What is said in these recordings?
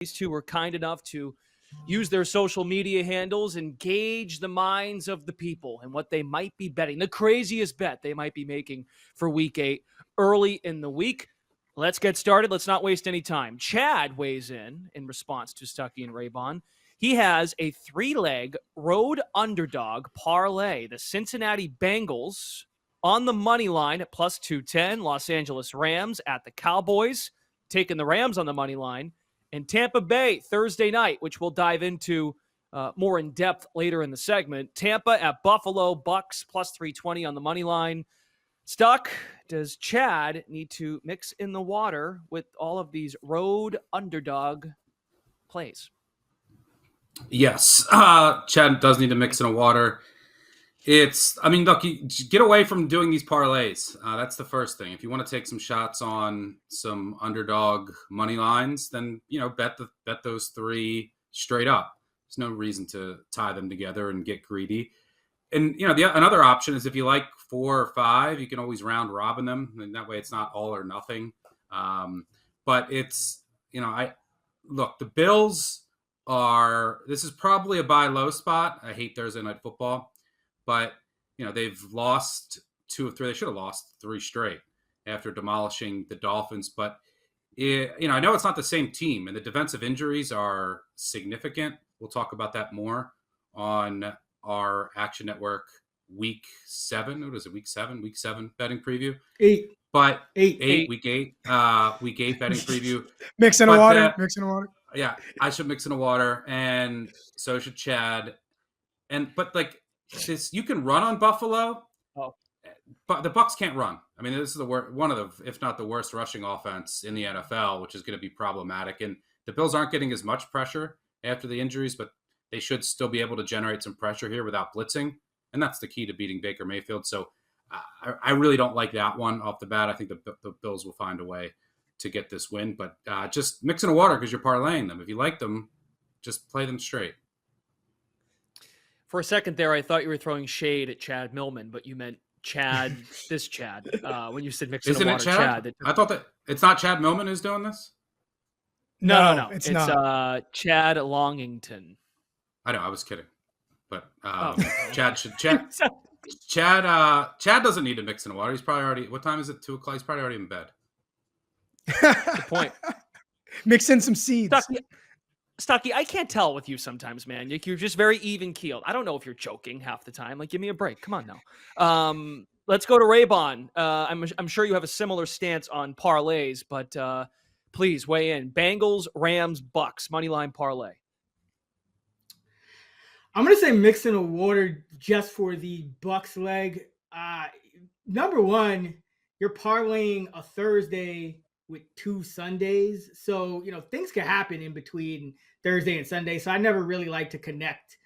These two were kind enough to use their social media handles and gauge the minds of the people and what they might be betting, the craziest bet they might be making for week 8 early in the week. Let's get started. Let's not waste any time. Chad weighs in response to Stuckey and Raybon. He has a 3-leg road underdog parlay. The Cincinnati Bengals on the money line at plus 210. Los Angeles Rams at the Cowboys, taking the Rams on the money line. And Tampa Bay Thursday night, which we'll dive into more in depth later in the segment. Tampa at Buffalo, Bucks plus 320 on the money line. Stuck, does Chad need to mix in the water with all of these road underdog plays? Yes, Chad does need to mix in the water. Look, you get away from doing these parlays. That's the first thing. If you want to take some shots on some underdog money lines, then, bet those 3 straight up. There's no reason to tie them together and get greedy. And, another option is if you like 4 or 5, you can always round robin them. And that way it's not all or nothing. But it's, the Bills this is probably a buy low spot. I hate Thursday night football. But, they've lost 2 of 3. They should have lost 3 straight after demolishing the Dolphins. But, I know it's not the same team, and the defensive injuries are significant. We'll talk about that more on our Action Network week 7. What is it, week 7? Week 7 betting preview? 8. But eight. Week 8 betting preview. Mix in the water. Yeah, I should mix in the water, and so should Chad. But you can run on Buffalo, but the Bucs can't run. I mean, this is one of the, if not the worst rushing offense in the NFL, which is going to be problematic. And the Bills aren't getting as much pressure after the injuries, but they should still be able to generate some pressure here without blitzing. And that's the key to beating Baker Mayfield. So I really don't like that one off the bat. I think the Bills will find a way to get this win, but just mix in the water because you're parlaying them. If you like them, just play them straight. For a second there, I thought you were throwing shade at Chad Millman, but you meant Chad, this Chad, when you said mix in the water. Chad? I thought that it's not Chad Millman who's doing this? No. It's not. Chad Longington. I know, I was kidding. But Chad doesn't need to mix in the water. He's probably already, what time is it? 2 o'clock? He's probably already in bed. Good point. Mix in some seeds. Stuckey, I can't tell with you sometimes, man. You're just very even-keeled. I don't know if you're joking half the time. Give me a break. Come on now. Let's go to Raybon. I'm sure you have a similar stance on parlays, but please weigh in. Bengals, Rams, Bucks, moneyline parlay. I'm going to say mix in the water just for the Bucks leg. Number one, you're parlaying a Thursday with 2 Sundays. So, things can happen in between Thursday and Sunday. So I never really like to connect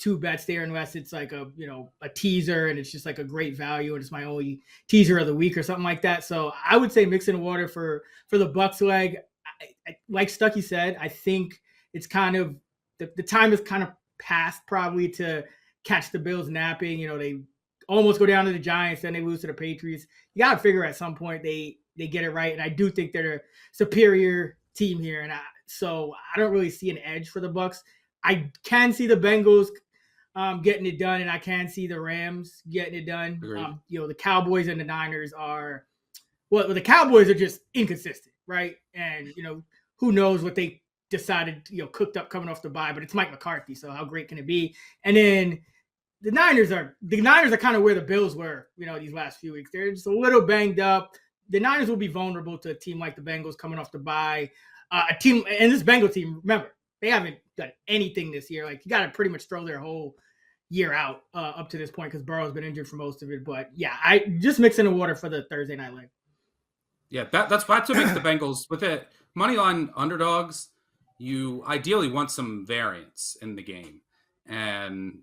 2 bets there unless it's like a teaser and it's just like a great value and it's my only teaser of the week or something like that. So I would say mix in the water for the Bucks leg. Like Stuckey said, I think it's kind of the time is kind of past probably to catch the Bills napping. They almost go down to the Giants, then they lose to the Patriots. You got to figure at some point they get it right. And I do think they're a superior team here. And so I don't really see an edge for the Bucks. I can see the Bengals getting it done, and I can see the Rams getting it done. The Cowboys and the Niners are the Cowboys are just inconsistent, right? And who knows what they decided, cooked up coming off the bye, but it's Mike McCarthy, so how great can it be? And then the Niners are kind of where the Bills were, these last few weeks. They're just a little banged up. The Niners will be vulnerable to a team like the Bengals coming off the bye. A team, and this Bengal team, remember, they haven't done anything this year. You got to pretty much throw their whole year out up to this point because Burrow's been injured for most of it. But yeah, I just mix in the water for the Thursday night leg. Yeah, that's what makes the Bengals with it. Money line underdogs, you ideally want some variance in the game, and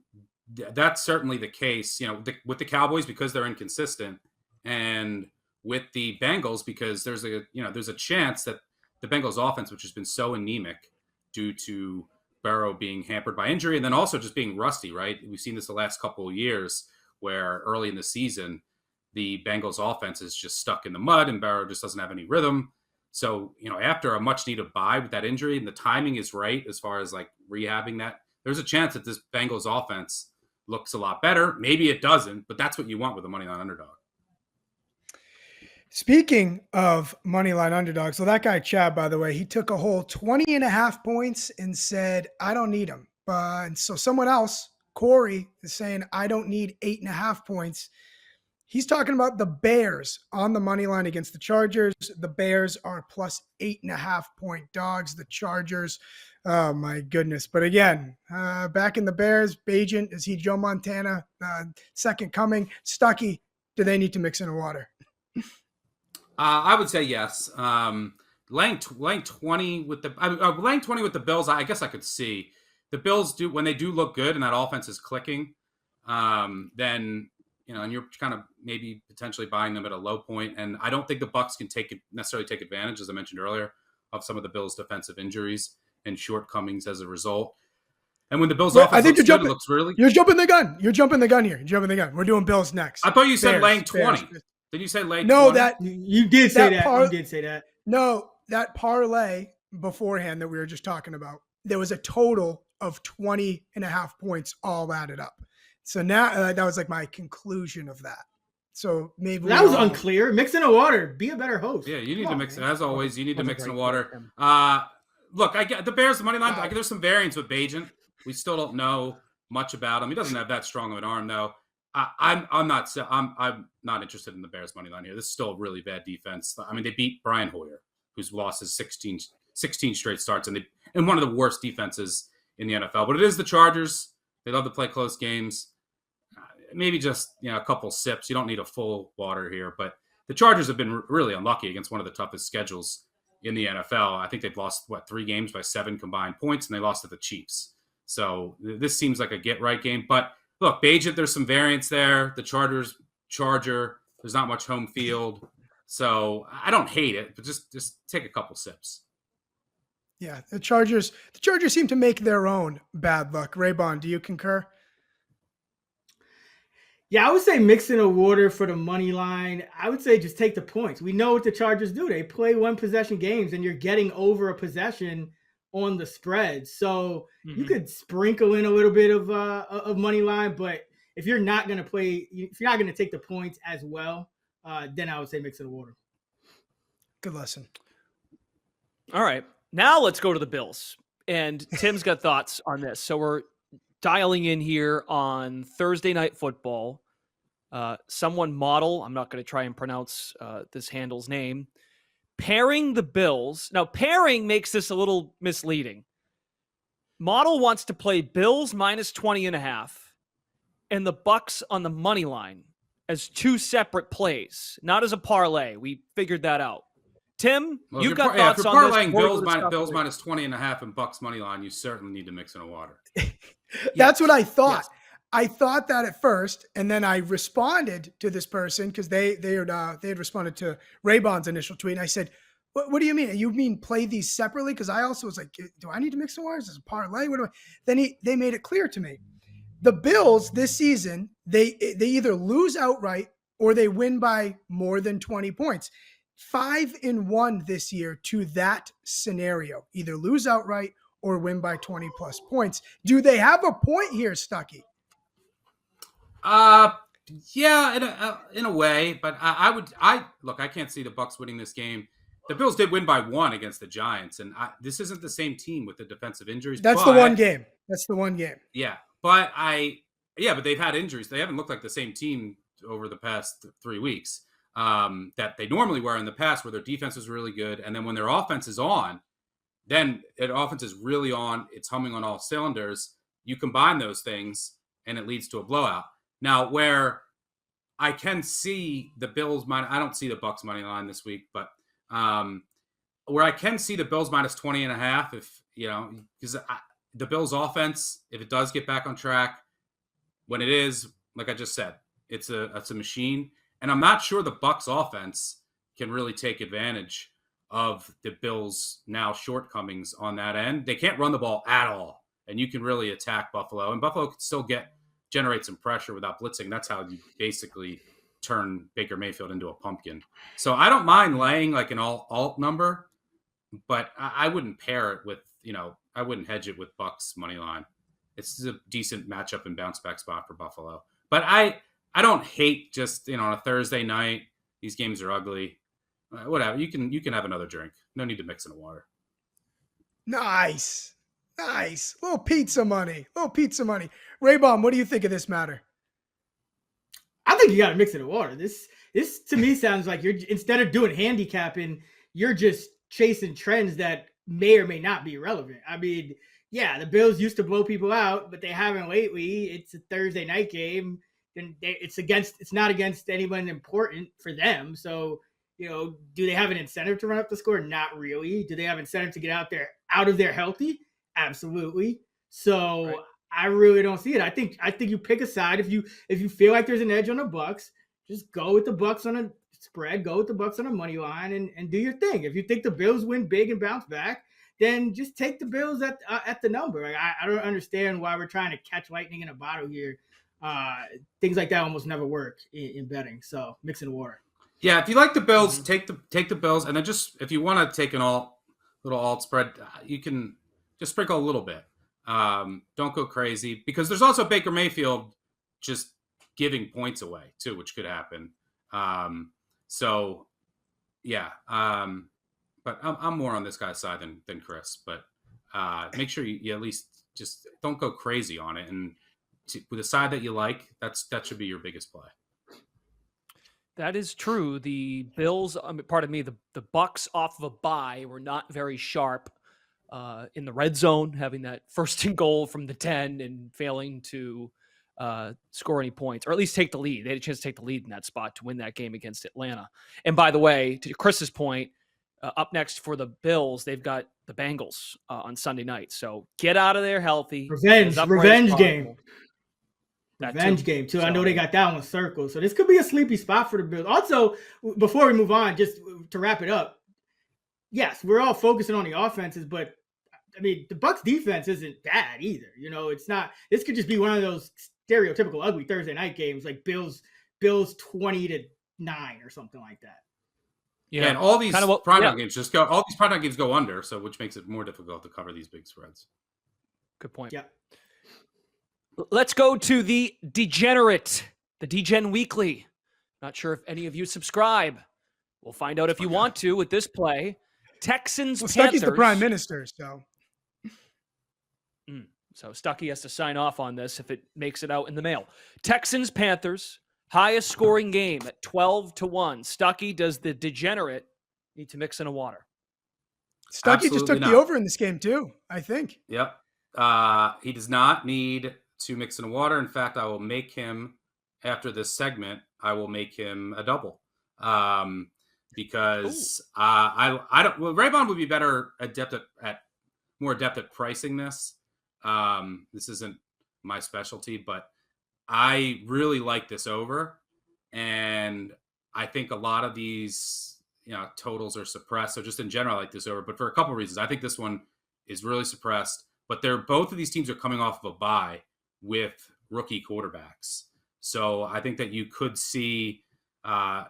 that's certainly the case. With the Cowboys because they're inconsistent, and with the Bengals because there's a chance that the Bengals offense, which has been so anemic due to Burrow being hampered by injury and then also just being rusty, right? We've seen this the last couple of years where early in the season, the Bengals offense is just stuck in the mud and Burrow just doesn't have any rhythm. So, after a much needed bye with that injury, and the timing is right as far as like rehabbing that, there's a chance that this Bengals offense looks a lot better. Maybe it doesn't, but that's what you want with a money line underdog. Speaking of money line underdog, so that guy Chad, by the way, he took a whole 20.5 points and said, I don't need him. And so someone else, Corey, is saying, I don't need 8.5 points. He's talking about the Bears on the money line against the Chargers. The Bears are plus 8.5 point dogs. The Chargers, oh my goodness. But again, back in the Bears, Bajent, is he Joe Montana? Second coming. Stuckey, do they need to mix in a water? I would say yes. Laying 20 with the Bills, I guess I could see. The Bills do, when they do look good and that offense is clicking, then and you're kind of maybe potentially buying them at a low point. And I don't think the Bucs can necessarily take advantage, as I mentioned earlier, of some of the Bills' defensive injuries and shortcomings as a result. And when the Bills' offense looks good, it looks really... You're jumping the gun. You're jumping the gun here. You're jumping the gun. We're doing Bills next. I thought you said laying 20. Did you say laying 20? No, that... You did say that. You did say that. No, that parlay beforehand that we were just talking about, there was a total of 20.5 points all added up. So now that was like my conclusion of that. So maybe that was unclear. Mix in a water. Be a better host. Yeah, you need to mix it. As always, you need to mix in a water. Look, I get the Bears, the money line. There's some variance with Bajent. We still don't know much about him. He doesn't have that strong of an arm, though. I'm not interested in the Bears money line here. This is still a really bad defense. I mean, they beat Brian Hoyer, who's lost his 16 straight starts, and one of the worst defenses in the NFL. But it is the Chargers. They love to play close games. Maybe just a couple sips. You don't need a full water here. But the Chargers have been really unlucky against one of the toughest schedules in the NFL. I think they've lost 3 games by 7 combined points, and they lost to the Chiefs. So this seems like a get-right game. But look, Bajent, there's some variance there. The Charger, there's not much home field. So I don't hate it, but just take a couple sips. Yeah, the Chargers seem to make their own bad luck. Raybon, do you concur? Yeah, I would say mix in a water for the money line. I would say just take the points. We know what the Chargers do. They play one possession games, and you're getting over a possession on the spread. So you could sprinkle in a little bit of money line, but if you're not going to take the points as well, then I would say mix in a water. Good lesson. All right. Now let's go to the Bills. And Tim's got thoughts on this. So we're dialing in here on Thursday Night Football. Someone model, I'm not going to try and pronounce this handle's name, pairing the Bills. Now, pairing makes this a little misleading. Model wants to play Bills minus 20.5 and the Bucs on the money line as 2 separate plays, not as a parlay. We figured that out. Tim, you've got thoughts on this. If you're parlaying Bills minus 20.5 and Bucs money line, you certainly need to mix in a water. That's what I thought. Yes. I thought that at first, and then I responded to this person because they had responded to Raybon's initial tweet. And I said, "What do you mean? You mean play these separately?" Because I also was like, "Do I need to mix the waters? Is it a parlay? What do I?" Then they made it clear to me. The Bills this season, they either lose outright or they win by more than 20 points. 5-1 this year to that scenario, either lose outright or win by 20 plus points. Do they have a point here, Stuckey? Yeah, in a way, but I can't see the Bucs winning this game. The Bills did win by 1 against the Giants, and this isn't the same team with the defensive injuries. That's the one game. Yeah, but they've had injuries. They haven't looked like the same team over the past 3 weeks that they normally were in the past, where their defense was really good, and then when their offense is on, then their offense is really on. It's humming on all cylinders. You combine those things, and it leads to a blowout. Now, where I can see the Bills I don't see the Bucs money line this week, but where I can see the Bills minus 20.5, if because the Bills offense, if it does get back on track, when it is, like I just said, it's a machine, and I'm not sure the Bucs offense can really take advantage of the Bills' now shortcomings on that end. They can't run the ball at all, and you can really attack Buffalo, and Buffalo can still generate some pressure without blitzing. That's how you basically turn Baker Mayfield into a pumpkin. So I don't mind laying like an alt number, but I wouldn't pair it with, I wouldn't hedge it with Bucks money line. It's a decent matchup and bounce back spot for Buffalo. But I don't hate just, on a Thursday night. These games are ugly. Whatever. You can have another drink. No need to mix in the water. Nice. Little pizza money. Raybon, what do you think of this matter? I think you got to mix it in water. This to me sounds like you're, instead of doing handicapping, you're just chasing trends that may or may not be relevant. I mean, yeah, the Bills used to blow people out, but they haven't lately. It's a Thursday night game, and it's not against anyone important for them. So, do they have an incentive to run up the score? Not really. Do they have incentive to get out of there healthy? Absolutely. So right. I really don't see it. I think you pick a side. If you feel like there's an edge on the Bucks, just go with the Bucks on a spread, go with the Bucks on a money line, and do your thing. If you think the Bills win big and bounce back, then just take the Bills at the number. Like, I don't understand why we're trying to catch lightning in a bottle here. Things like that almost never work in betting. So mix in water. Yeah, if you like the Bills, take the Bills, and then just if you want to take an little alt spread, you can just sprinkle a little bit. Don't go crazy, because there's also Baker Mayfield just giving points away too, which could happen. So yeah. But I'm more on this guy's side than Chris. But make sure you at least just don't go crazy on it. And with a side that you like, that should be your biggest play. That is true. The Bills, the Bucks off of a bye were not very sharp in the red zone, having that first and goal from the 10 and failing to score any points, or at least take the lead. They had a chance to take the lead in that spot to win that game against Atlanta. And by the way, to Chris's point, up next for the Bills, they've got the Bengals on Sunday night. So get out of there healthy. Revenge game. Revenge game too. So, I know they got that one circled. So this could be a sleepy spot for the Bills. Also, before we move on, just to wrap it up, yes, we're all focusing on the offenses, but I mean, the Bucs defense isn't bad either. It's not. This could just be one of those stereotypical ugly Thursday night games, like Bills 20-9 or something like that. Yeah, and all these primetime games go under, so which makes it more difficult to cover these big spreads. Good point. Yeah. Let's go to the Degenerate, the Degen Weekly. Not sure if any of you subscribe. We'll find out if you want to with this play. Texans, Panthers. Stuckey's the prime minister, so. So Stuckey has to sign off on this if it makes it out in the mail. Texans, Panthers. Highest scoring game at 12-1. Stuckey, does the Degenerate need to mix in a water? Stuckey just took the over in this game too, I think. Yep. He does not need to mix in a water. In fact, I will make him, after this segment, I will make him a double. Because Raybon would be more adept at pricing this. This isn't my specialty, but I really like this over, and I think a lot of these, totals are suppressed. So just in general, I like this over, but for a couple of reasons. I think this one is really suppressed, but both of these teams are coming off of a bye with rookie quarterbacks. So I think that you could see a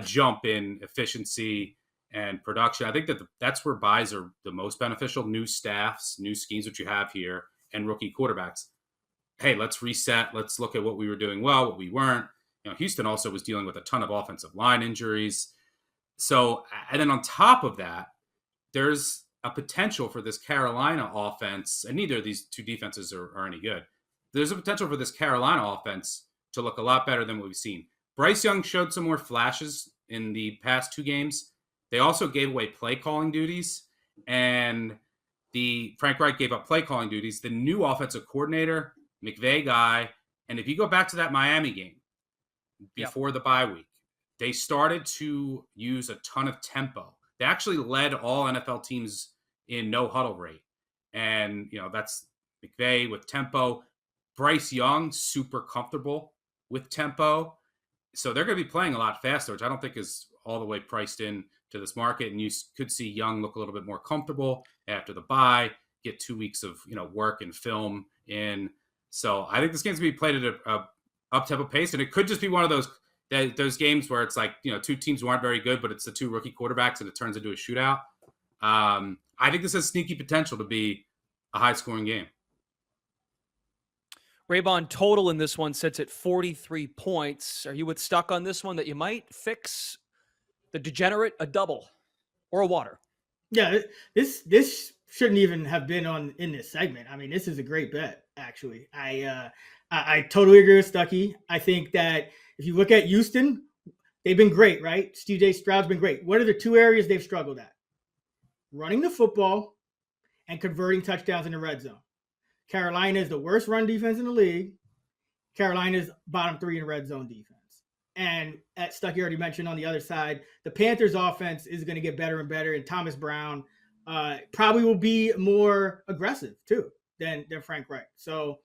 jump in efficiency and production. I think that that's where buys are the most beneficial. New staffs, new schemes, which you have here, and rookie quarterbacks. Hey, let's reset. Let's look at what we were doing well, what we weren't. Houston also was dealing with a ton of offensive line injuries. So, and then on top of that, there's a potential for this Carolina offense, and neither of these two defenses are any good. There's a potential for this Carolina offense to look a lot better than what we've seen. Bryce Young showed some more flashes in the past two games. They also gave away play calling duties, and Frank Reich gave up play calling duties. The new offensive coordinator, McVay guy, and if you go back to that Miami game before the bye week, they started to use a ton of tempo. They actually led all NFL teams in no huddle rate. And, that's McVay with tempo. Bryce Young, super comfortable with tempo. So they're going to be playing a lot faster, which I don't think is all the way priced in to this market. And you could see Young look a little bit more comfortable after the bye, get 2 weeks of, work and film in. So I think this game's going to be played at a up-tempo pace, and it could just be one of those those games where it's like, two teams who aren't very good, but it's the two rookie quarterbacks and it turns into a shootout. I think this has sneaky potential to be a high-scoring game. Raybon total in this one sits at 43 points. Are you stuck on this one that you might fix the degenerate a double or a water? Yeah, this shouldn't even have been in this segment. I mean, this is a great bet, actually. I totally agree with Stuckey. I think that if you look at Houston, they've been great, right? CJ Stroud's been great. What are the two areas they've struggled at? Running the football and converting touchdowns in the red zone. Carolina is the worst run defense in the league. Carolina's bottom 3 in red zone defense. And at Stuckey already mentioned on the other side, the Panthers offense is going to get better and better. And Thomas Brown probably will be more aggressive too than Frank Reich. So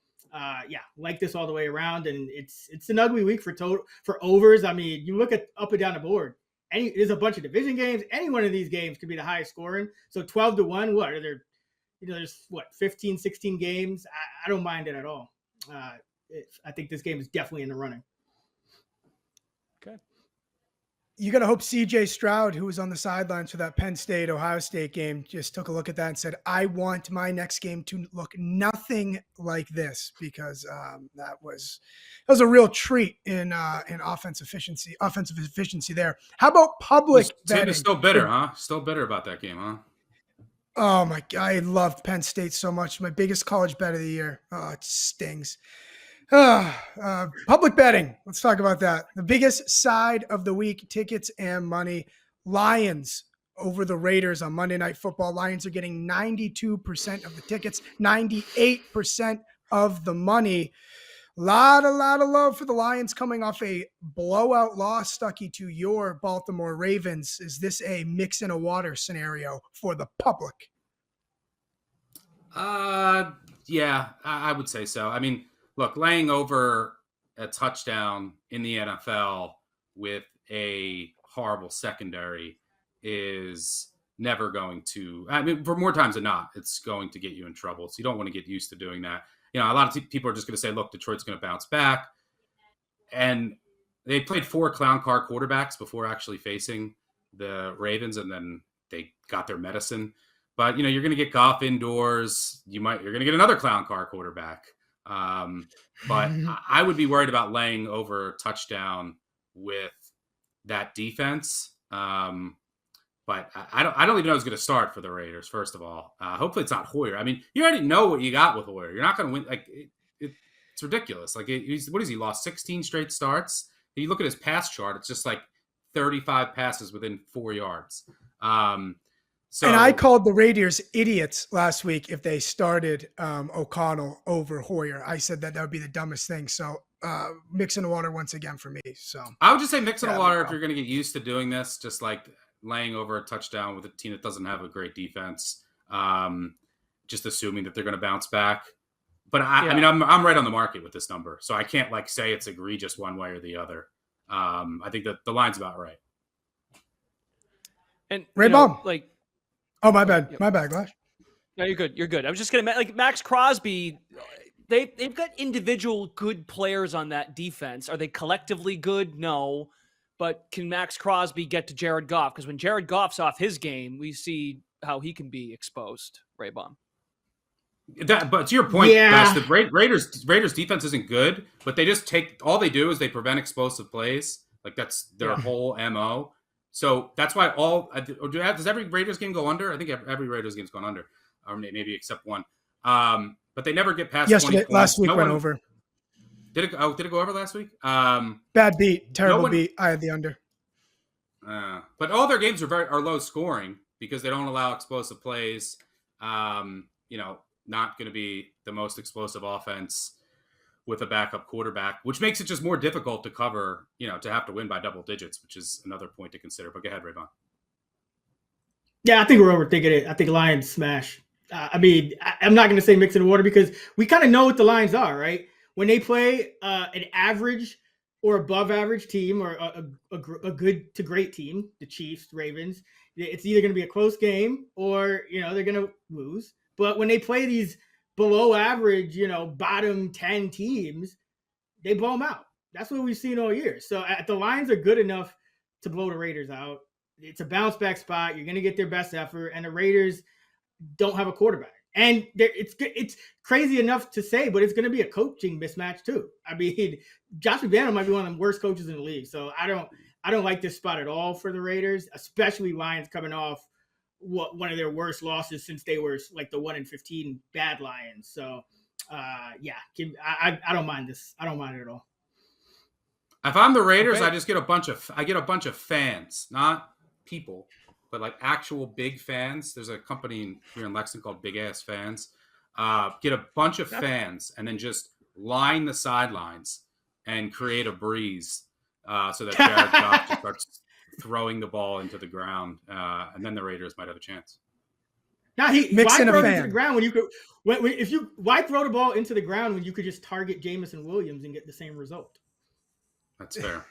like this all the way around. And it's an ugly week for overs. I mean, you look at up and down the board. There's a bunch of division games. Any one of these games could be the highest scoring. So 12-1, what are there? There's 15, 16 games. I don't mind it at all. I think this game is definitely in the running. Okay. You got to hope CJ Stroud, who was on the sidelines for that Penn State, Ohio State game, just took a look at that and said, I want my next game to look nothing like this, because that was a real treat in offensive efficiency there. How about public betting? Still bitter, huh? Still bitter about that game, huh? Oh my God, I loved Penn State so much. My biggest college bet of the year. Oh, it stings. Public betting. Let's talk about that. The biggest side of the week, tickets and money. Lions over the Raiders on Monday Night Football. Lions are getting 92% of the tickets, 98% of the money. Lot of love for the Lions coming off a blowout loss, Stuckey, to your Baltimore Ravens. Is this a mix in a water scenario for the public? Yeah, I would say so. I mean, look, laying over a touchdown in the NFL with a horrible secondary is never going to, I mean, for more times than not, it's going to get you in trouble. So you don't want to get used to doing that. A lot of people are just going to say, look, Detroit's going to bounce back. And they played 4 clown car quarterbacks before actually facing the Ravens, and then they got their medicine. But, you're going to get Goff indoors. You're going to get another clown car quarterback. But I would be worried about laying over a touchdown with that defense. But I don't even know who's going to start for the Raiders, first of all. Hopefully it's not Hoyer. I mean, you already know what you got with Hoyer. You're not going to win. Like, it's ridiculous. Like, what is he, lost 16 straight starts? If you look at his pass chart, it's just like 35 passes within 4 yards. And I called the Raiders idiots last week if they started O'Connell over Hoyer. I said that would be the dumbest thing. So mix in the water once again for me. So I would just say mix in the water if you're going to get used to doing this, just like laying over a touchdown with a team that doesn't have a great defense, just assuming that they're going to bounce back. But I mean, I'm right on the market with this number, so I can't say it's egregious one way or the other. I think that the line's about right. And Raybon, oh, my bad, yep. My bad, Glash. No, you're good. You're good. I was just gonna Max Crosby. They've got individual good players on that defense. Are they collectively good? No. But can Max Crosby get to Jared Goff? Because when Jared Goff's off his game, we see how he can be exposed, Raybon. But to your point, Gosh, the Raiders defense isn't good, but they just all they do is they prevent explosive plays. Like, that's their whole MO. So that's why does every Raiders game go under? I think every Raiders game's gone under, or maybe except one. But they never get past 20 points. Last week went over. Did it go over last week? Bad beat, terrible beat. I had the under. But all their games are low scoring because they don't allow explosive plays. Not going to be the most explosive offense with a backup quarterback, which makes it just more difficult to cover, to have to win by double digits, which is another point to consider. But go ahead, Raybon. Yeah, I think we're overthinking it. I think Lions smash. I'm not going to say mix in the water because we kind of know what the lines are, right? When they play an average or above average team or a good to great team, the Chiefs, Ravens, it's either going to be a close game or, they're going to lose. But when they play these below average, bottom 10 teams, they blow them out. That's what we've seen all year. So the Lions are good enough to blow the Raiders out. It's a bounce back spot. You're going to get their best effort, and the Raiders don't have a quarterback. And it's crazy enough to say, but it's going to be a coaching mismatch too. I mean, Josh McDaniels might be one of the worst coaches in the league. So I don't like this spot at all for the Raiders, especially Lions coming off one of their worst losses since they were like the 1-15 bad Lions. So I don't mind this. I don't mind it at all. If I'm the Raiders, Okay. I get a bunch of fans, not people, but like actual big fans. There's a company here in Lexington called Big Ass Fans. Get a bunch of fans and then just line the sidelines and create a breeze so that Jared Goff just starts throwing the ball into the ground, and then the Raiders might have a chance. Now Mix why in a throw it fan. into the ground when you could? Why throw the ball into the ground when you could just target Jamison Williams and get the same result? That's fair.